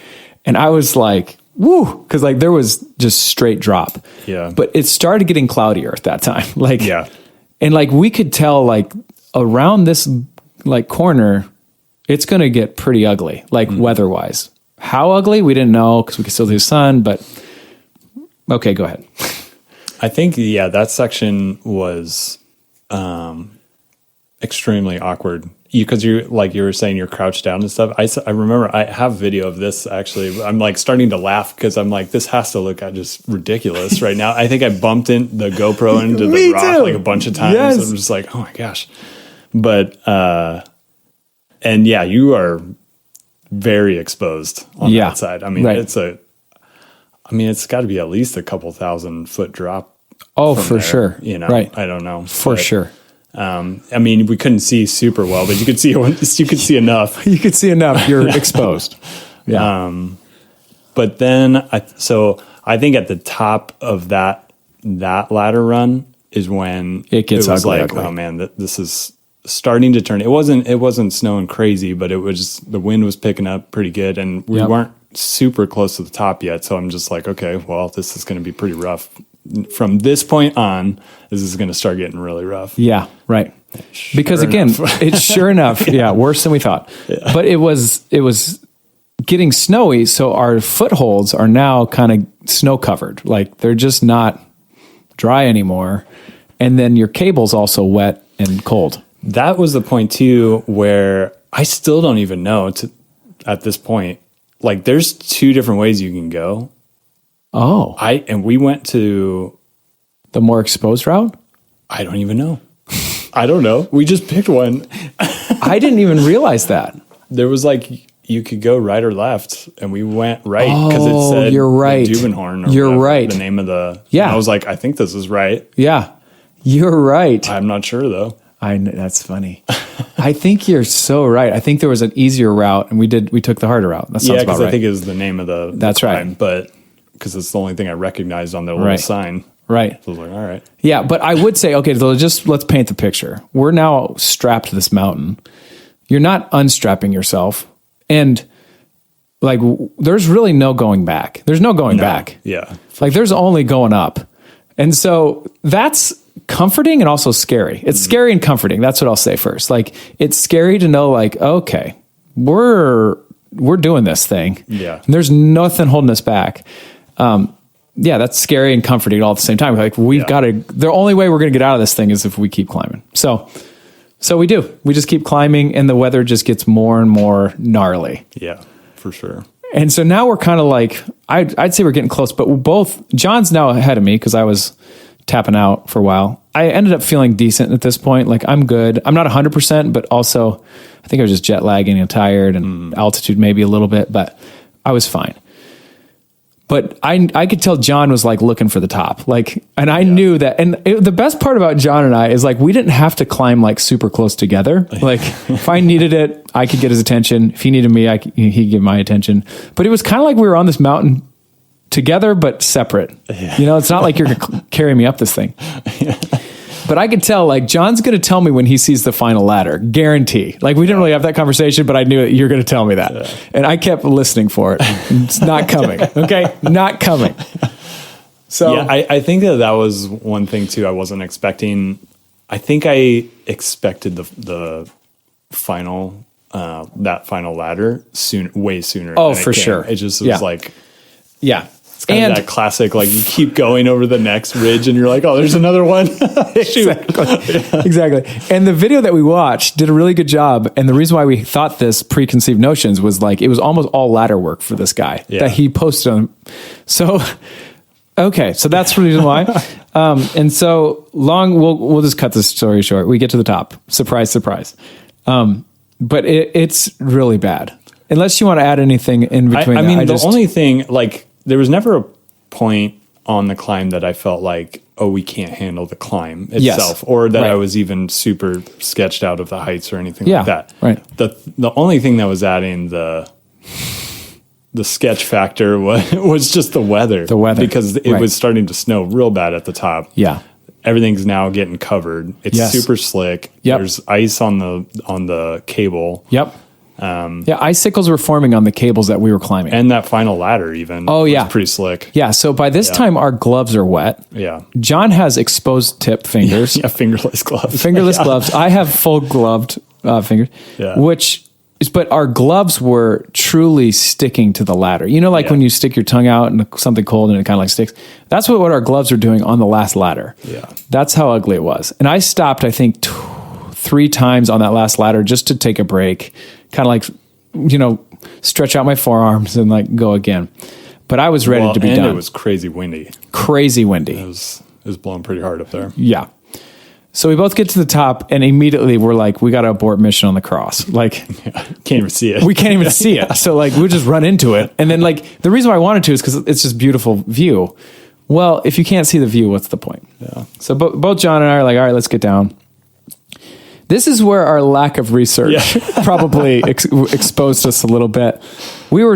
And I was like, woo, because like there was just straight drop. Yeah. But it started getting cloudier at that time. Like, yeah. And like we could tell like around this like corner, it's going to get pretty ugly, like weather-wise. How ugly? We didn't know because we could still do sun, but okay, go ahead. I think, that section was extremely awkward. Because you were saying you're crouched down and stuff. I remember I have video of this actually. I'm like starting to laugh because I'm like, this has to look just ridiculous right now. I think I bumped in the GoPro into the rock like a bunch of times. Yes. I'm just like, oh my gosh. But, and yeah, you are very exposed on that side. I mean, it's got to be at least a couple 1,000-foot drop. Oh, for there, sure. Right. I don't know. For sure. I mean, we couldn't see super well, but you could see enough. You could see enough. You're exposed. Yeah. But then, I think at the top of that ladder run is when it gets ugly. Oh man, this is starting to turn. It wasn't snowing crazy, but it was the wind was picking up pretty good, and we weren't super close to the top yet. So I'm just like, okay, well, this is going to be pretty rough. From this point on, this is going to start getting really rough. Yeah, right. Because again, it's sure enough, worse than we thought. Yeah. But it was getting snowy, so our footholds are now kind of snow covered. Like they're just not dry anymore. And then your cable's also wet and cold. That was the point too, where I still don't even know at this point. Like there's 2 different ways you can go. Oh. And we went to the more exposed route? I don't even know. I don't know. We just picked one. I didn't even realize that. There was like, you could go right or left, and we went right because it said you're right. Dubenhorn or you're right. The name of the... Yeah. I was like, I think this is right. Yeah. You're right. I'm not sure though. That's funny. I think you're so right. I think there was an easier route, and we took the harder route. That sounds about right. I think it was the name of the... That's right. Time, but... because it's the only thing I recognized on the little sign. Right. So I was like, all right. Yeah, but I would say, okay, so let's paint the picture. We're now strapped to this mountain. You're not unstrapping yourself. And like, there's really no going back. There's no going back. Yeah. Like there's only going up. And so that's comforting and also scary. It's scary and comforting. That's what I'll say first. Like it's scary to know like, okay, we're doing this thing. Yeah. And there's nothing holding us back. That's scary and comforting all at the same time. Like we've got to, the only way we're going to get out of this thing is if we keep climbing. So we do, we just keep climbing and the weather just gets more and more gnarly. Yeah, for sure. And so now we're kind of like, I'd say we're getting close, but John's now ahead of me because I was tapping out for a while. I ended up feeling decent at this point. Like I'm good. I'm not 100%, but also I think I was just jet lagging and tired and altitude maybe a little bit, but I was fine. But I could tell Jon was like looking for the top, like, and I knew that. And the best part about Jon and I is like, we didn't have to climb like super close together. Like if I needed it, I could get his attention. If he needed me, he'd give my attention. But it was kind of like we were on this mountain together, but separate. You know, it's not like you're going to carry me up this thing. But I could tell, like, Jon's going to tell me when he sees the final ladder. Guarantee. Like, we didn't really have that conversation, but I knew that you're going to tell me that. Yeah. And I kept listening for it. It's not coming. Okay? Not coming. So yeah, I think that was one thing, too, I wasn't expecting. I think I expected the final, that final ladder way sooner. Oh, for sure. It just was like... Yeah. It's kind of that classic, like you keep going over the next ridge and you're like, oh, there's another one. Exactly. And the video that we watched did a really good job. And the reason why we thought this preconceived notions was like, it was almost all ladder work for this guy that he posted on. So, okay. So that's the reason why. And so we'll just cut this story short. We get to the top. Surprise, surprise. But it's really bad. Unless you want to add anything in between. I mean, the only thing, like, there was never a point on the climb that I felt like, oh, we can't handle the climb itself, or that I was even super sketched out of the heights or anything like that. Right. The only thing that was adding the sketch factor was just the weather. The weather. Because it was starting to snow real bad at the top. Yeah. Everything's now getting covered. It's super slick. Yep. There's ice on the cable. Yep. Icicles were forming on the cables that we were climbing. And that final ladder even. Was pretty slick. Yeah, so by this time our gloves are wet. Yeah. Jon has exposed tip fingers. Fingerless gloves. Gloves. I have full gloved fingers. Yeah. But our gloves were truly sticking to the ladder. You know, like when you stick your tongue out and something cold and it kind of like sticks. That's what our gloves were doing on the last ladder. Yeah. That's how ugly it was. And I stopped, I think, 3 times on that last ladder just to take a break. Kind of like, stretch out my forearms and like go again. But I was ready to be done. It was crazy windy. Crazy windy. It was blowing pretty hard up there. Yeah. So we both get to the top and immediately we're like, we got to abort mission on the cross. Like, can't even see it. We can't even see it. So like, we just run into it. And then like, the reason why I wanted to is because it's just beautiful view. Well, if you can't see the view, what's the point? Yeah. So both Jon and I are like, all right, let's get down. This is where our lack of research probably exposed us a little bit. We were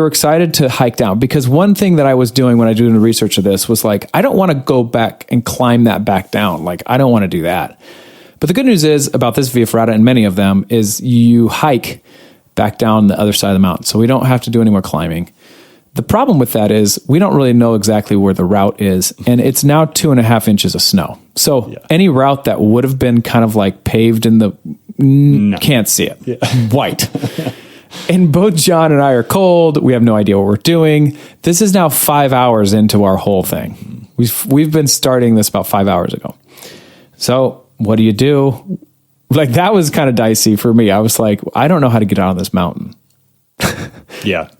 excited to hike down because one thing that I was doing when I did the research of this was like, I don't want to go back and climb that back down. Like, I don't want to do that. But the good news is about this Via Ferrata and many of them is you hike back down the other side of the mountain. So we don't have to do any more climbing. The problem with that is we don't really know exactly where the route is, and it's now 2.5 inches of snow. So any route that would have been kind of like paved in the can't see it. Yeah. White. And both Jon and I are cold. We have no idea what we're doing. This is now 5 hours into our whole thing. We've been starting this about 5 hours ago. So what do you do? Like, that was kind of dicey for me. I was like, I don't know how to get out on this mountain. Yeah.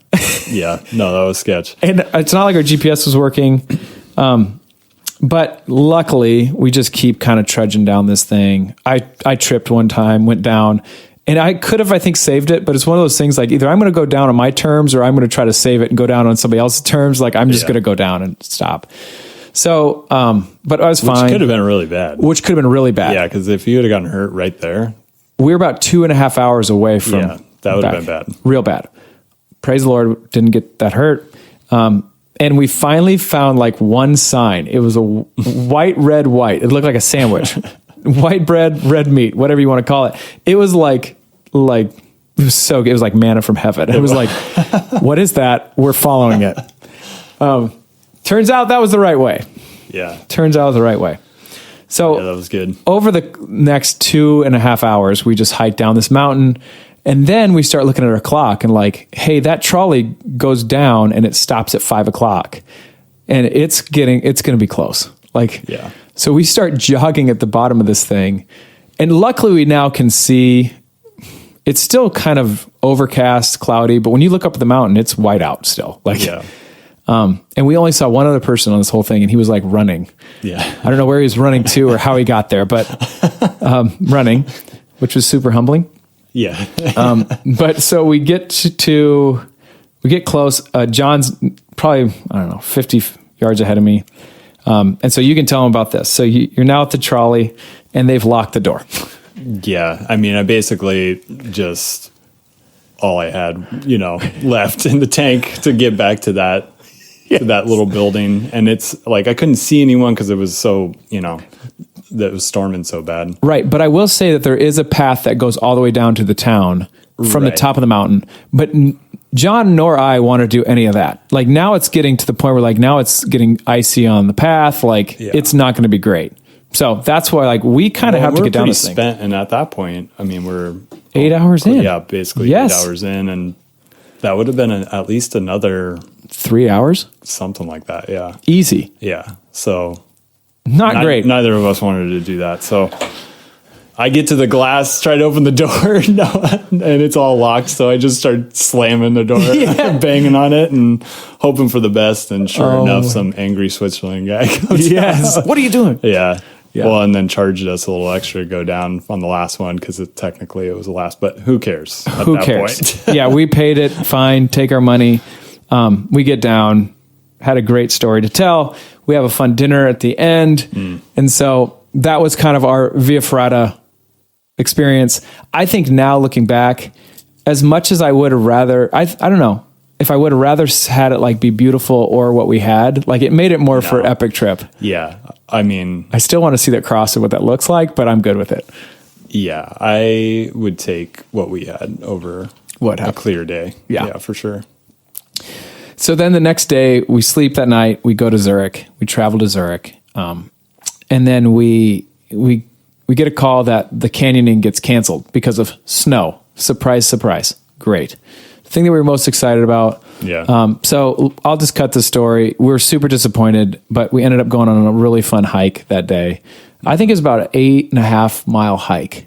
Yeah, no, that was sketch. And it's not like our GPS was working. But luckily, we just keep kind of trudging down this thing. I tripped one time, went down, and I could have, I think, saved it. But it's one of those things like either I'm going to go down on my terms or I'm going to try to save it and go down on somebody else's terms. Like, I'm just going to go down and stop. So, but I was fine. Which could have been really bad. Yeah, because if you would have gotten hurt right there. We were about 2.5 hours away from. Yeah, that would have been bad. Real bad. Praise the Lord, didn't get that hurt. And we finally found like one sign. It was a white, red, white. It looked like a sandwich. White bread, red meat, whatever you want to call it. It was like it was so good. It was like manna from heaven. It was like, what is that? We're following it. Turns out that was the right way. Yeah. Turns out it was the right way. So that was good. Over the next 2.5 hours, we just hiked down this mountain. And then we start looking at our clock and like, hey, that trolley goes down and it stops at 5 o'clock. And it's going to be close. Like, yeah. So we start jogging at the bottom of this thing. And luckily we now can see it's still kind of overcast, cloudy, but when you look up at the mountain, it's white out still. Like, yeah. And we only saw one other person on this whole thing and he was like running. Yeah. I don't know where he was running to or how he got there, but running, which was super humbling. Yeah. But so we get to we get close. John's probably, 50 yards ahead of me. And so you can tell him about this. So you're now at the trolley and they've locked the door. Yeah. I mean, I basically just all I had, left in the tank to get back to that, to that little building. And it's like, I couldn't see anyone because it was so, that it was storming so bad. Right. But I will say that there is a path that goes all the way down to the town from the top of the mountain. But John nor I want to do any of that. Like now it's getting to the point where like now it's getting icy on the path. Like it's not going to be great. So that's why like we kind of have to get down this thing. Spent, and at that point, I mean, we're 8 hours in. Yeah, basically 8 hours in. And that would have been at least another 3 hours. Something like that. Yeah. Easy. Yeah. So not great. Neither of us wanted to do that. So I get to the glass, try to open the door, and it's all locked. So I just start slamming the door, banging on it, and hoping for the best. And sure enough, some angry Switzerland guy comes out. What are you doing? Yeah. Well, and then charged us a little extra to go down on the last one because technically it was the last. But who cares? Who cares? Yeah, we paid it. Fine. Take our money. We get down. Had a great story to tell. We have a fun dinner at the end. And so that was kind of our Via Ferrata experience. I think now looking back, as much as I would have rather, I don't know if I would have rather had it like be beautiful or what we had, like it made it more for epic trip. Yeah. I mean, I still want to see that cross and what that looks like, but I'm good with it. Yeah. I would take what we had over a clear day. Yeah, for sure. So then the next day we sleep that night, we go to Zurich, we travel to Zurich. And then we get a call that the canyoning gets canceled because of snow. Surprise, surprise. Great. The thing that we were most excited about. Yeah. So I'll just cut the story. We were super disappointed, but we ended up going on a really fun hike that day. I think it was about an 8.5 mile hike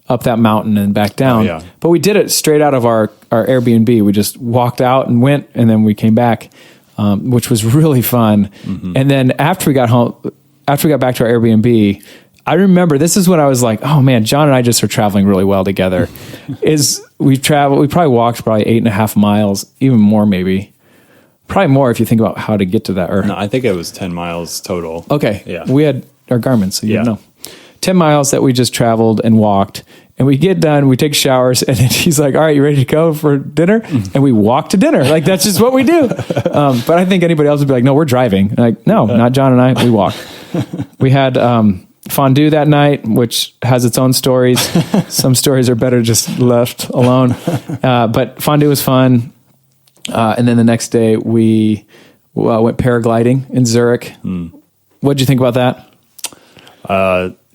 up that mountain and back down. Yeah. But we did it straight out of our Airbnb. We just walked out and went, and then we came back, which was really fun. Mm-hmm. And then after we got back to our Airbnb, I remember this is when I was like, oh man, John and I just are traveling really well together. We probably walked 8.5 miles, even more maybe. Probably more if you think about how to get to that. No, I think it was 10 miles total. Okay. Yeah. We had our Garmin, so you know. 10 miles that we just traveled and walked. And we get done, we take showers, and then he's like, all right, you ready to go for dinner? Mm-hmm. And we walk to dinner. Like, that's just what we do. But I think anybody else would be like, no, we're driving. Like, no, not John and I, we walk. We had fondue that night, which has its own stories. Some stories are better just left alone. But fondue was fun. And then the next day, we went paragliding in Zurich. What'd you think about that?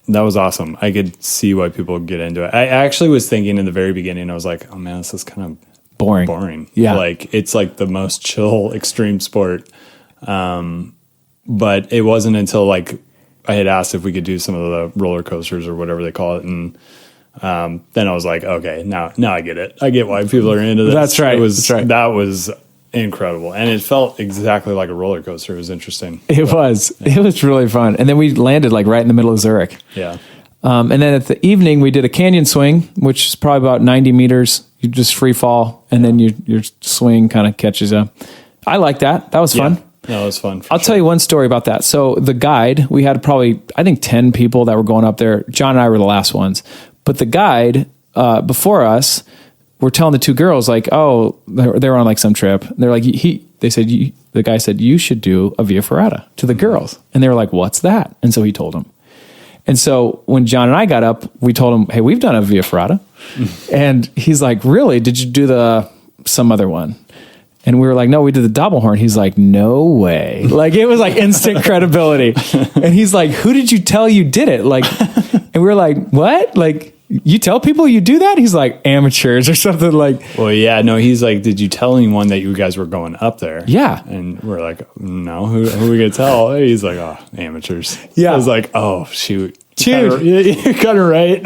That was awesome. I could see why people get into it. I actually was thinking in the very beginning, I was like, oh man, this is kind of boring. Yeah. Like it's like the most chill extreme sport. But it wasn't until like I had asked if we could do some of the roller coasters or whatever they call it. And then I was like, okay, now I get it. I get why people are into this. That's right. That was incredible. And it felt exactly like a roller coaster. It was interesting. It was really fun. And then we landed like right in the middle of Zurich. Yeah. And then at the evening we did a canyon swing, which is probably about 90 meters. You just free fall and then your swing kind of catches up. I like that. That was fun. No, it was fun. I'll tell you one story about that. So the guide, we had probably, I think 10 people that were going up there. John and I were the last ones, but the guide, before us, we're telling the two girls like, oh, they were on like some trip. They're like, the guy said, you should do a Via Ferrata to the girls. And they were like, what's that? And so he told them. And so when John and I got up, we told him, hey, we've done a Via Ferrata. And he's like, really? Did you do some other one? And we were like, no, we did the Doppelhorn. He's like, no way. Like it was like instant credibility. And he's like, who did you tell you did it? Like, and we were like, what? Like, you tell people you do that? He's like, amateurs or something like. Well, yeah, no, he's like, did you tell anyone that you guys were going up there? Yeah. And we're like, no, who are we going to tell? He's like, oh, amateurs. Yeah. I was like, oh, shoot. Dude. You're kind of right.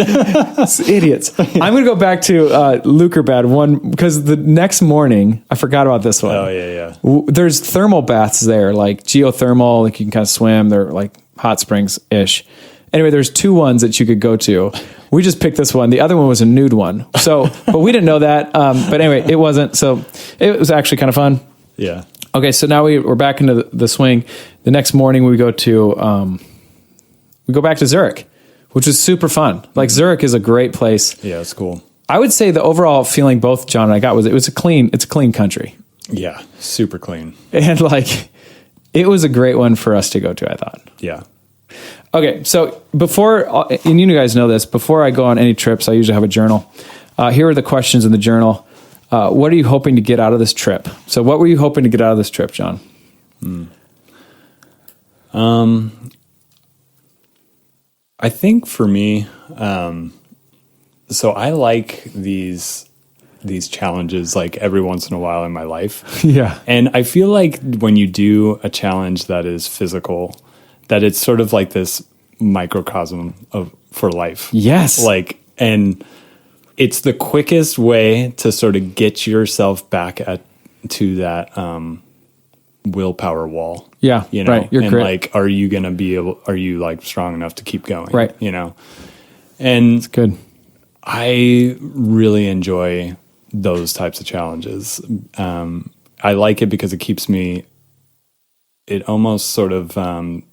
Idiots. I'm going to go back to Lukerbad one because the next morning, I forgot about this one. Oh, yeah. There's thermal baths there, like geothermal, like you can kind of swim. They're like hot springs-ish. anyway, there's 2 ones that you could go to. We just picked this one. The other one was a nude one. So, but we didn't know that. But anyway, it wasn't. So it was actually kind of fun. Yeah. Okay. So now we're back into the swing. The next morning we go back to Zurich, which was super fun. Like Zurich is a great place. Yeah, it's cool. I would say the overall feeling both John and I got was it's a clean country. Yeah. Super clean. And like, it was a great one for us to go to, I thought. Yeah. Okay, so and you guys know this, before I go on any trips, I usually have a journal. Here are the questions in the journal. What are you hoping to get out of this trip? So what were you hoping to get out of this trip, John? I think for me, so I like these challenges like every once in a while in my life. Yeah. And I feel like when you do a challenge that is physical, that it's sort of like this microcosm for life. Yes. Like, and it's the quickest way to sort of get yourself back to that willpower wall. Yeah. You know, right. Your and grit. like, are you like strong enough to keep going? Right. You know, and it's good. I really enjoy those types of challenges. I like it because it almost sort of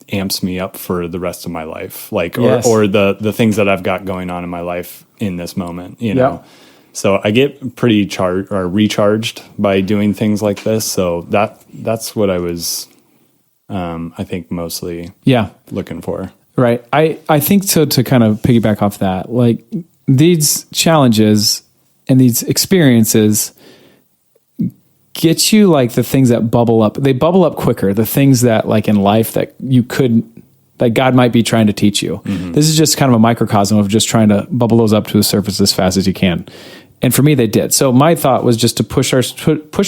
amps me up for the rest of my life, like, yes. or the things that I've got going on in my life in this moment, you know? Yep. So I get pretty recharged by doing things like this. So that's what I was, I think mostly looking for. Right. I think so, to kind of piggyback off that, like these challenges and these experiences get you like the things that bubble up. They bubble up quicker. The things that like in life that God might be trying to teach you. Mm-hmm. This is just kind of a microcosm of just trying to bubble those up to the surface as fast as you can. And for me, they did. So my thought was just to push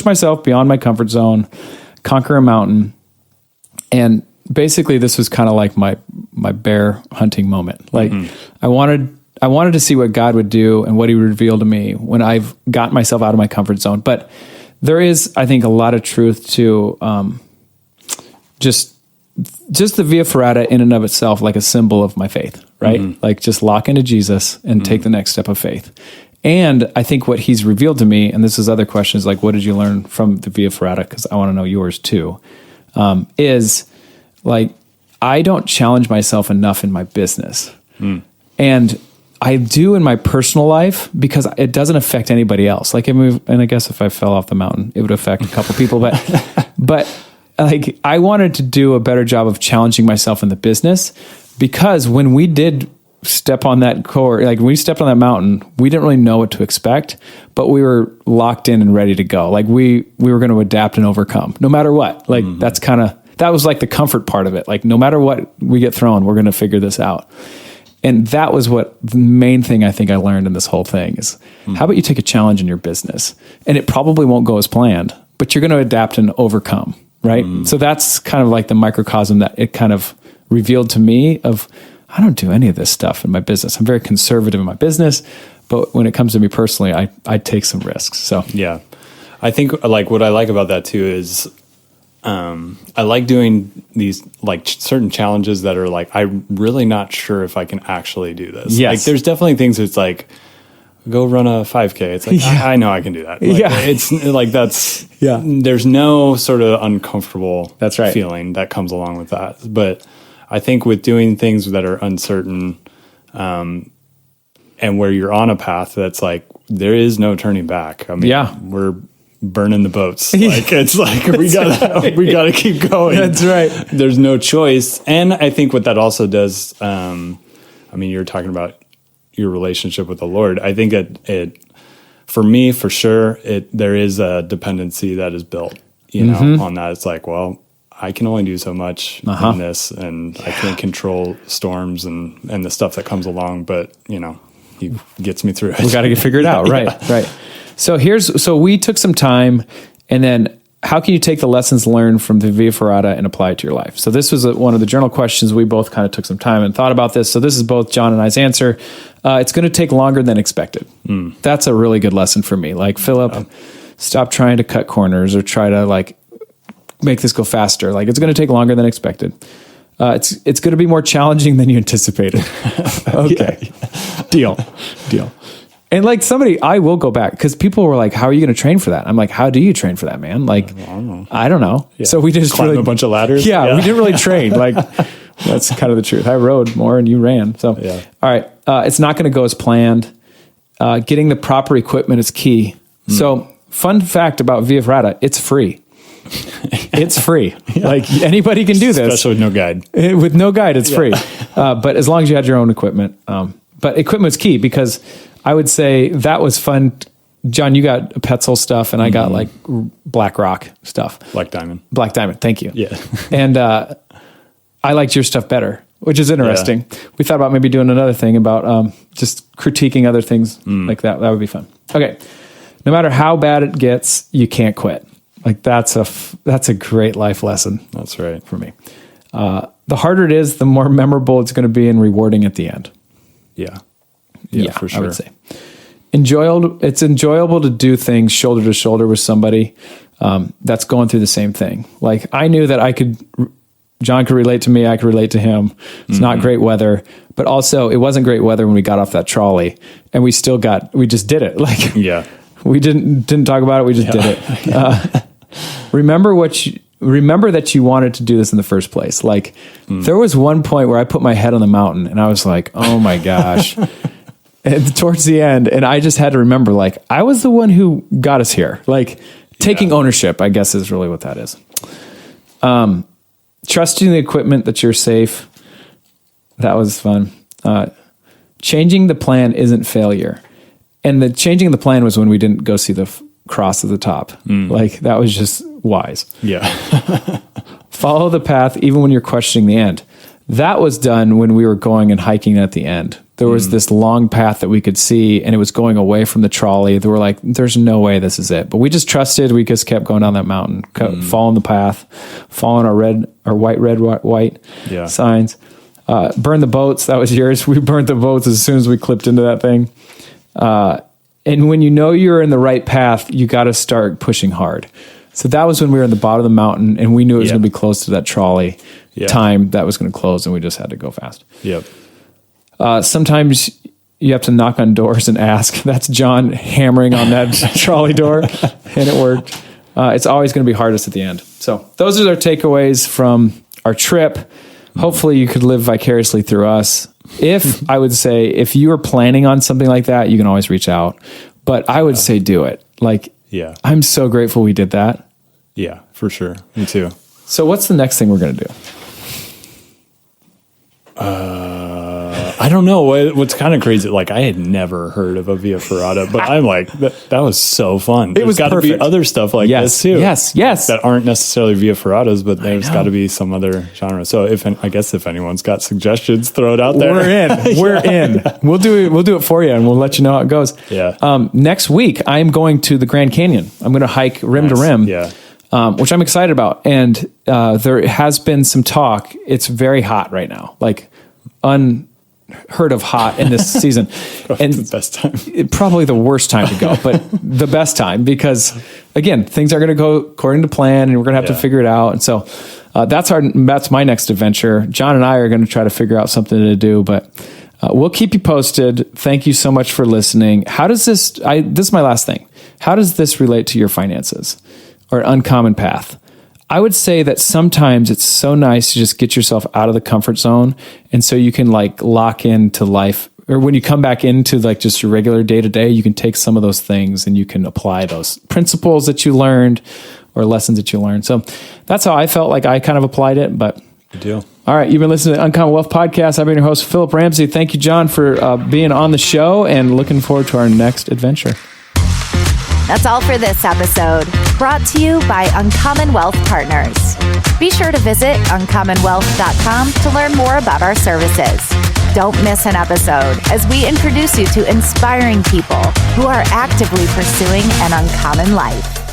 myself beyond my comfort zone, conquer a mountain. And basically this was kind of like my bear hunting moment. Like I wanted to see what God would do and what he would reveal to me when I've got myself out of my comfort zone. But there is, I think, a lot of truth to just the Via Ferrata in and of itself, like a symbol of my faith, right? Mm-hmm. Like just lock into Jesus and take the next step of faith. And I think what he's revealed to me, and this is other questions like, what did you learn from the Via Ferrata? Because I want to know yours too, is like, I don't challenge myself enough in my business. And I do in my personal life because it doesn't affect anybody else. Like, and I guess if I fell off the mountain, it would affect a couple people, but like I wanted to do a better job of challenging myself in the business, because when we did step on that core, like when we stepped on that mountain, we didn't really know what to expect, but we were locked in and ready to go. Like we were going to adapt and overcome no matter what. Like that was like the comfort part of it. Like no matter what we get thrown, we're going to figure this out. And that was what the main thing I think I learned in this whole thing is, how about you take a challenge in your business and it probably won't go as planned, but you're going to adapt and overcome. Right. So that's kind of like the microcosm that it kind of revealed to me of, I don't do any of this stuff in my business. I'm very conservative in my business, but when it comes to me personally, I take some risks. So, yeah, I think like what I like about that too is, I like doing these like certain challenges that are like, I'm really not sure if I can actually do this. Yes. Like there's definitely things that's like, go run a 5K. It's like, I know I can do that. Like, it's like, there's no sort of uncomfortable feeling that comes along with that. But I think with doing things that are uncertain, and where you're on a path that's like, there is no turning back. I mean, we're burning the boats. Like it's like, we gotta keep going. That's right. There's no choice. And I think what that also does, I mean, you're talking about your relationship with the Lord. I think that for me, for sure, there is a dependency that is built, you know, on that. It's like, well, I can only do so much in this, and I can't control storms and the stuff that comes along, but you know, he gets me through it. We got to figure it out. Right. Right. So we took some time, and then how can you take the lessons learned from the Via Ferrata and apply it to your life? So this was one of the journal questions. We both kind of took some time and thought about this. So this is both John and I's answer. It's going to take longer than expected. That's a really good lesson for me. Like, Phillip, stop trying to cut corners or try to like make this go faster. Like, it's going to take longer than expected. It's going to be more challenging than you anticipated. Okay. Deal. And like I will go back because people were like, how are you going to train for that? I'm like, how do you train for that, man? Like, I don't know. Yeah. So we just climb a bunch of ladders. Yeah, we didn't really train. Like, that's kind of the truth. I rode more and you ran. So, all right. It's not going to go as planned. Getting the proper equipment is key. So fun fact about Via Ferrata, it's free. It's free. Like anybody can do this. Especially with no guide. With no guide, it's free. But as long as you had your own equipment. But equipment's key because I would say that was fun. John, you got Petzl stuff and I got like Black Rock stuff. Black Diamond. Thank you. Yeah. And I liked your stuff better, which is interesting. Yeah. We thought about maybe doing another thing about just critiquing other things like that. That would be fun. Okay. No matter how bad it gets, you can't quit. Like that's a great life lesson. That's right. For me. The harder it is, the more memorable it's going to be and rewarding at the end. Yeah, for sure. I would say. It's enjoyable to do things shoulder to shoulder with somebody that's going through the same thing. Like I knew that John could relate to me, I could relate to him. It's not great weather, but also it wasn't great weather when we got off that trolley and we just did it. Like, we didn't talk about it. We just did it. Remember that you wanted to do this in the first place. Like there was one point where I put my head on the mountain and I was like, oh my gosh. And towards the end, and I just had to remember, like, I was the one who got us here. Like taking ownership, I guess is really what that is. Trusting the equipment that you're safe. That was fun. Changing the plan isn't failure. And the changing the plan was when we didn't go see the cross at the top. Like that was just wise. Yeah. Follow the path even when you're questioning the end. That was done when we were going and hiking at the end. There was this long path that we could see and it was going away from the trolley. They were like, there's no way this is it. But we just trusted. We just kept going down that mountain, following the path, following our white signs. Burn the boats. That was yours. We burned the boats as soon as we clipped into that thing. And when you know you're in the right path, you got to start pushing hard. So that was when we were in the bottom of the mountain and we knew it was going to be close to that trolley time that was going to close and we just had to go fast. Yep. Sometimes you have to knock on doors and ask. That's John hammering on that trolley door and it worked. It's always going to be hardest at the end. So those are our takeaways from our trip. Hopefully you could live vicariously through us. I would say if you are planning on something like that, you can always reach out, but I would say do it. Like, I'm so grateful we did that. Yeah, for sure. Me too. So what's the next thing we're going to do? I don't know. What's kind of crazy, like I had never heard of a Via Ferrata, but I'm like, that was so fun. There's got to be other stuff like this too. Yes. That aren't necessarily Via Ferratas, but there's got to be some other genre. So if anyone's got suggestions, throw it out there. We're in. We'll do it for you and we'll let you know how it goes. Yeah. Next week, I'm going to the Grand Canyon. I'm going to hike rim to rim. Yeah. Which I'm excited about. And there has been some talk. It's very hot right now. Like unheard of hot in this season. And the best time. Probably the worst time to go, but the best time because again, things are going to go according to plan and we're going to have to figure it out. And so that's my next adventure. John and I are going to try to figure out something to do, but we'll keep you posted. Thank you so much for listening. How does this is my last thing. How does this relate to your finances or uncommon path? I would say that sometimes it's so nice to just get yourself out of the comfort zone. And so you can like lock into life, or when you come back into like just your regular day to day, you can take some of those things and you can apply those principles that you learned or lessons that you learned. So that's how I felt like I kind of applied it, but good deal. All right. You've been listening to Uncommon Wealth Podcast. I've been your host, Phillip Ramsey. Thank you, John, for being on the show and looking forward to our next adventure. That's all for this episode, brought to you by Uncommon Wealth Partners. Be sure to visit uncommonwealth.com to learn more about our services. Don't miss an episode as we introduce you to inspiring people who are actively pursuing an uncommon life.